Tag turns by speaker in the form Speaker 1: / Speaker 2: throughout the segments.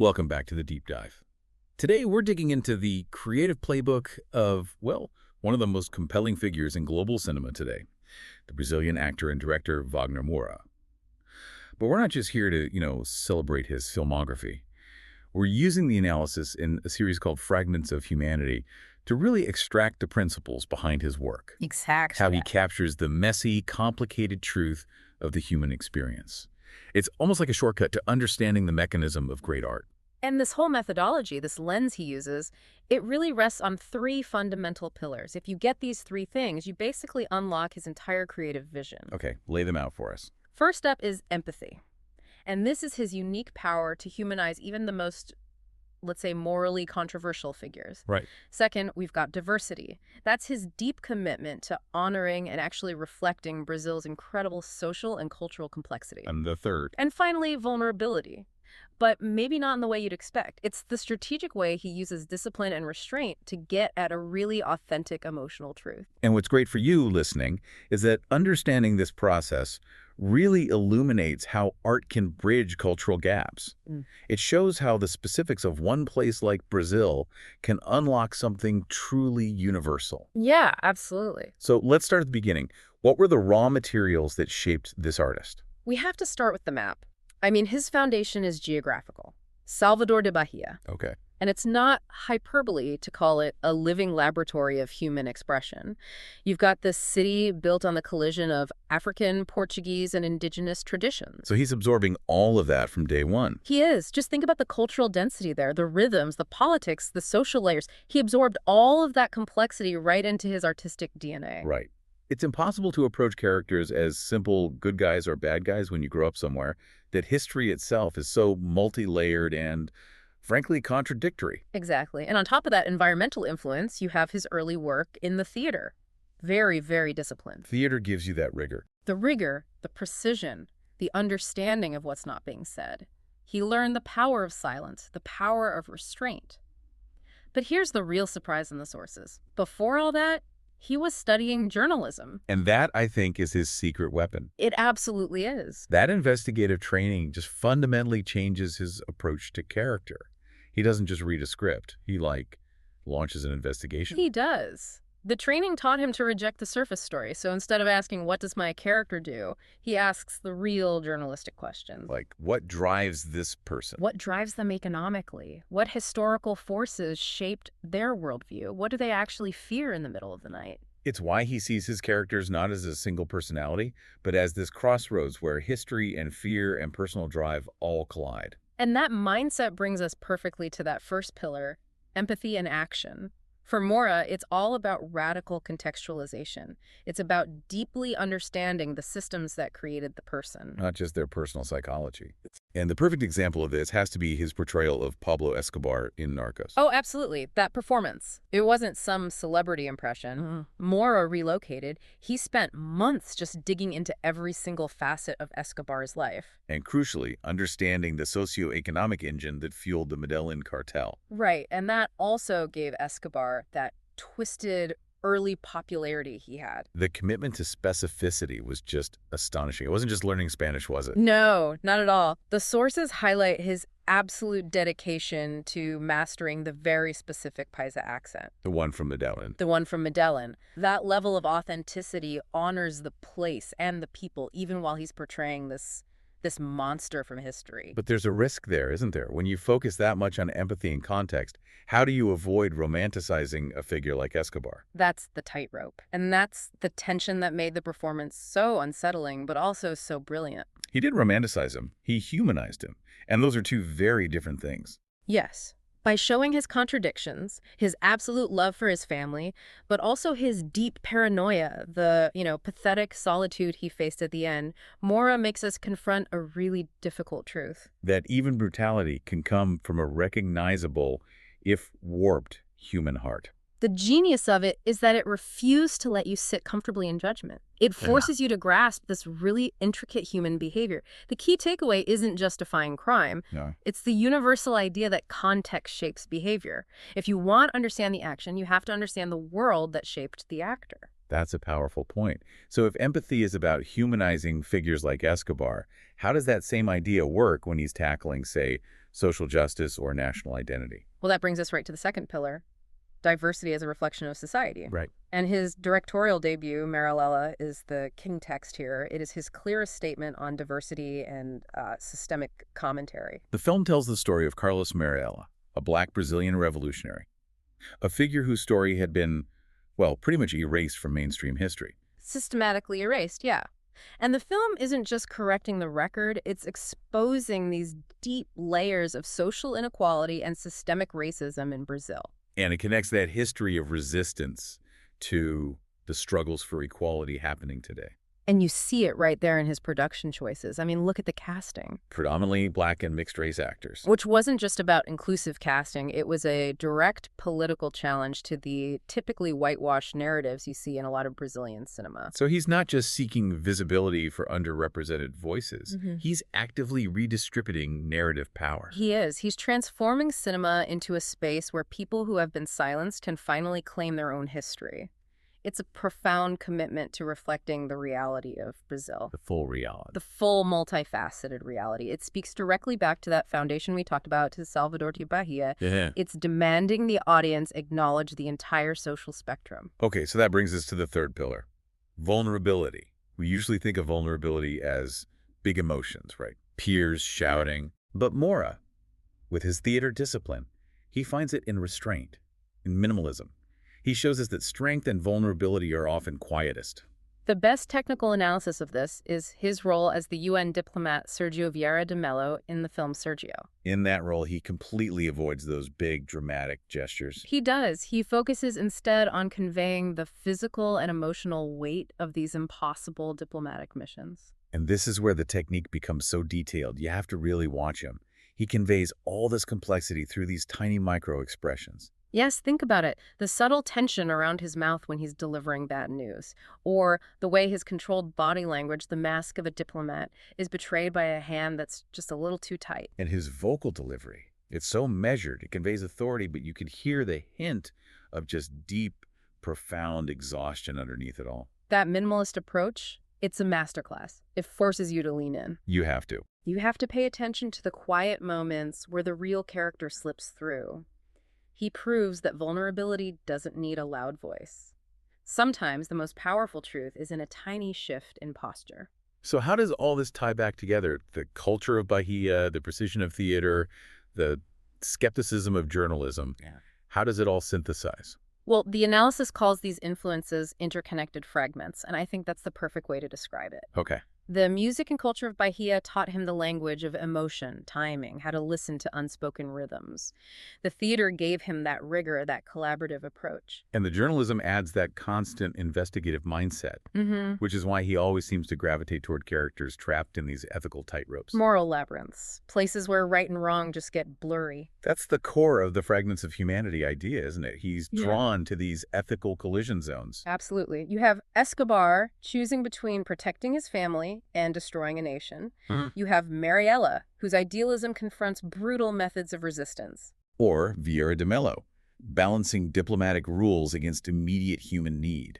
Speaker 1: Welcome back to the Deep Dive. Today, we're digging into the creative playbook of, well, one of the most compelling figures in global cinema today, the Brazilian actor and director Wagner Moura. But we're not just here to, celebrate his filmography. We're using the analysis in a series called Fragments of Humanity to really extract the principles behind his work.
Speaker 2: Exactly.
Speaker 1: How he captures the messy, complicated truth of the human experience. It's almost like a shortcut to understanding the mechanism of great art.
Speaker 2: And this whole methodology, this lens he uses, it really rests on three fundamental pillars. If you get these three things, you basically unlock his entire creative vision.
Speaker 1: Okay, lay them out for us.
Speaker 2: First up is empathy. And this is his unique power to humanize even the most, let's say, morally controversial figures.
Speaker 1: Right.
Speaker 2: Second, we've got diversity. That's his deep commitment to honoring and actually reflecting Brazil's incredible social and cultural complexity.
Speaker 1: And the third.
Speaker 2: And finally, vulnerability. But maybe not in the way you'd expect. It's the strategic way he uses discipline and restraint to get at a really authentic emotional truth.
Speaker 1: And what's great for you listening is that understanding this process really illuminates how art can bridge cultural gaps. It shows how the specifics of one place like Brazil can unlock something truly universal.
Speaker 2: Yeah, absolutely.
Speaker 1: So let's start at the beginning. What were the raw materials that shaped this artist?
Speaker 2: We have to start with the map. I mean, his foundation is geographical. Salvador de Bahia.
Speaker 1: Okay.
Speaker 2: And it's not hyperbole to call it a living laboratory of human expression. You've got this city built on the collision of African, Portuguese, and indigenous traditions.
Speaker 1: So he's absorbing all of that from day one.
Speaker 2: He is. Just think about the cultural density there, the rhythms, the politics, the social layers. He absorbed all of that complexity right into his artistic DNA.
Speaker 1: Right. It's impossible to approach characters as simple good guys or bad guys when you grow up somewhere, that history itself is so multi-layered and, frankly, contradictory.
Speaker 2: Exactly. And on top of that environmental influence, you have his early work in the theater. Very, very disciplined.
Speaker 1: Theater gives you that rigor.
Speaker 2: The rigor, the precision, the understanding of what's not being said. He learned the power of silence, the power of restraint. But here's the real surprise in the sources. Before all that, he was studying journalism.
Speaker 1: And that, I think, is his secret weapon.
Speaker 2: It absolutely is.
Speaker 1: That investigative training just fundamentally changes his approach to character. He doesn't just read a script. He, launches an investigation.
Speaker 2: He does. The training taught him to reject the surface story. So instead of asking, what does my character do? He asks the real journalistic questions.
Speaker 1: Like, what drives this person?
Speaker 2: What drives them economically? What historical forces shaped their worldview? What do they actually fear in the middle of the night?
Speaker 1: It's why he sees his characters not as a single personality, but as this crossroads where history and fear and personal drive all collide.
Speaker 2: And that mindset brings us perfectly to that first pillar, empathy and action. For Moura, it's all about radical contextualization. It's about deeply understanding the systems that created the person.
Speaker 1: Not just their personal psychology. And the perfect example of this has to be his portrayal of Pablo Escobar in Narcos.
Speaker 2: Oh, absolutely. That performance. It wasn't some celebrity impression. Moura relocated. He spent months just digging into every single facet of Escobar's life.
Speaker 1: And crucially, understanding the socioeconomic engine that fueled the Medellin cartel.
Speaker 2: Right, and that also gave Escobar that twisted early popularity he had.
Speaker 1: The commitment to specificity was just astonishing. It wasn't just learning Spanish, was it?
Speaker 2: No, not at all. The sources highlight his absolute dedication to mastering the very specific Paisa accent.
Speaker 1: The one from Medellin.
Speaker 2: The one from Medellin. That level of authenticity honors the place and the people, even while he's portraying this monster from history.
Speaker 1: But there's a risk there, isn't there? When you focus that much on empathy and context, how do you avoid romanticizing a figure like Escobar?
Speaker 2: That's the tightrope. And that's the tension that made the performance so unsettling, but also so brilliant.
Speaker 1: He didn't romanticize him. He humanized him. And those are two very different things.
Speaker 2: Yes. By showing his contradictions, his absolute love for his family, but also his deep paranoia, the, pathetic solitude he faced at the end, Moura makes us confront a really difficult truth.
Speaker 1: That even brutality can come from a recognizable, if warped, human heart.
Speaker 2: The genius of it is that it refused to let you sit comfortably in judgment. It forces you to grasp this really intricate human behavior. The key takeaway isn't justifying crime.
Speaker 1: No.
Speaker 2: It's the universal idea that context shapes behavior. If you want to understand the action, you have to understand the world that shaped the actor.
Speaker 1: That's a powerful point. So if empathy is about humanizing figures like Escobar, how does that same idea work when he's tackling, say, social justice, or national identity.
Speaker 2: Well, that brings us right to the second pillar, diversity as a reflection of society.
Speaker 1: Right.
Speaker 2: And his directorial debut, Marilella, is the king text here. It is his clearest statement on diversity and systemic commentary.
Speaker 1: The film tells the story of Carlos Marighella, a black Brazilian revolutionary, a figure whose story had been, well, pretty much erased from mainstream history.
Speaker 2: Systematically erased, yeah. And the film isn't just correcting the record, it's exposing these deep layers of social inequality and systemic racism in Brazil.
Speaker 1: And it connects that history of resistance to the struggles for equality happening today.
Speaker 2: And you see it right there in his production choices. I mean, look at the casting.
Speaker 1: Predominantly black and mixed race actors.
Speaker 2: Which wasn't just about inclusive casting. It was a direct political challenge to the typically whitewashed narratives you see in a lot of Brazilian cinema.
Speaker 1: So he's not just seeking visibility for underrepresented voices. He's actively redistributing narrative power.
Speaker 2: He is. He's transforming cinema into a space where people who have been silenced can finally claim their own history. It's a profound commitment to reflecting the reality of Brazil.
Speaker 1: The full reality.
Speaker 2: The full multifaceted reality. It speaks directly back to that foundation we talked about, to Salvador de Bahia.
Speaker 1: Yeah.
Speaker 2: It's demanding the audience acknowledge the entire social spectrum.
Speaker 1: Okay, so that brings us to the third pillar, vulnerability. We usually think of vulnerability as big emotions, right? Peers shouting. But Moura, with his theater discipline, he finds it in restraint, in minimalism. He shows us that strength and vulnerability are often quietest.
Speaker 2: The best technical analysis of this is his role as the UN diplomat Sergio Vieira de Mello in the film Sergio.
Speaker 1: In that role, he completely avoids those big, dramatic gestures.
Speaker 2: He does. He focuses instead on conveying the physical and emotional weight of these impossible diplomatic missions.
Speaker 1: And this is where the technique becomes so detailed. You have to really watch him. He conveys all this complexity through these tiny micro-expressions.
Speaker 2: Yes, think about it. The subtle tension around his mouth when he's delivering bad news, or the way his controlled body language, the mask of a diplomat, is betrayed by a hand that's just a little too tight.
Speaker 1: And his vocal delivery, it's so measured. It conveys authority, but you can hear the hint of just deep, profound exhaustion underneath it all.
Speaker 2: That minimalist approach, it's a masterclass. It forces you to lean in.
Speaker 1: You have to.
Speaker 2: You have to pay attention to the quiet moments where the real character slips through. He proves that vulnerability doesn't need a loud voice. Sometimes the most powerful truth is in a tiny shift in posture.
Speaker 1: So how does all this tie back together? The culture of Bahia, the precision of theater, the skepticism of journalism. Yeah. How does it all synthesize?
Speaker 2: Well, the analysis calls these influences interconnected fragments, and I think that's the perfect way to describe it.
Speaker 1: Okay.
Speaker 2: The music and culture of Bahia taught him the language of emotion, timing, how to listen to unspoken rhythms. The theater gave him that rigor, that collaborative approach.
Speaker 1: And the journalism adds that constant investigative mindset, which is why he always seems to gravitate toward characters trapped in these ethical tightropes.
Speaker 2: Moral labyrinths, places where right and wrong just get blurry.
Speaker 1: That's the core of the Fragments of Humanity idea, isn't it? He's drawn to these ethical collision zones.
Speaker 2: Absolutely. You have Escobar choosing between protecting his family and destroying a nation. You have Marighella, whose idealism confronts brutal methods of resistance.
Speaker 1: Or Vieira de Mello, balancing diplomatic rules against immediate human need.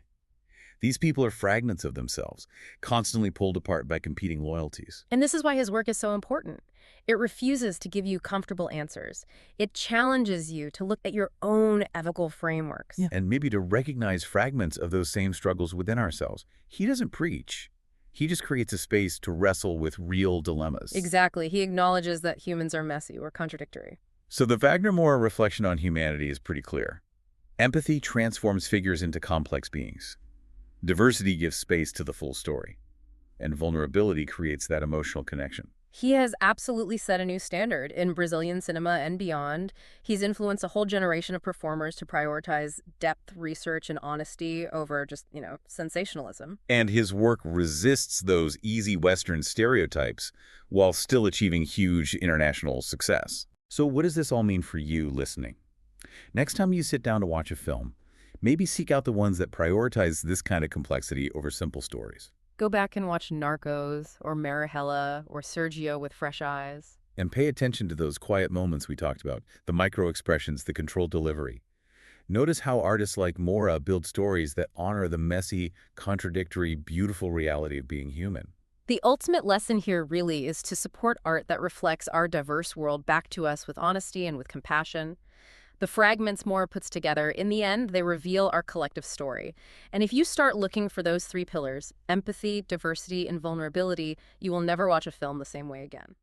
Speaker 1: These people are fragments of themselves, constantly pulled apart by competing loyalties.
Speaker 2: And this is why his work is so important. It refuses to give you comfortable answers. It challenges you to look at your own ethical frameworks.
Speaker 1: And maybe to recognize fragments of those same struggles within ourselves. He doesn't preach. He just creates a space to wrestle with real dilemmas.
Speaker 2: Exactly. He acknowledges that humans are messy or contradictory.
Speaker 1: So the Wagner Moura reflection on humanity is pretty clear. Empathy transforms figures into complex beings. Diversity gives space to the full story. And vulnerability creates that emotional connection.
Speaker 2: He has absolutely set a new standard in Brazilian cinema and beyond. He's influenced a whole generation of performers to prioritize depth, research, and honesty over just, sensationalism.
Speaker 1: And his work resists those easy Western stereotypes while still achieving huge international success. So what does this all mean for you listening? Next time you sit down to watch a film, maybe seek out the ones that prioritize this kind of complexity over simple stories.
Speaker 2: Go back and watch Narcos or Marighella or Sergio with fresh eyes.
Speaker 1: And pay attention to those quiet moments we talked about, the micro-expressions, the controlled delivery. Notice how artists like Moura build stories that honor the messy, contradictory, beautiful reality of being human.
Speaker 2: The ultimate lesson here really is to support art that reflects our diverse world back to us with honesty and with compassion. The fragments Moura puts together, in the end, they reveal our collective story. And if you start looking for those three pillars, empathy, diversity, and vulnerability, you will never watch a film the same way again.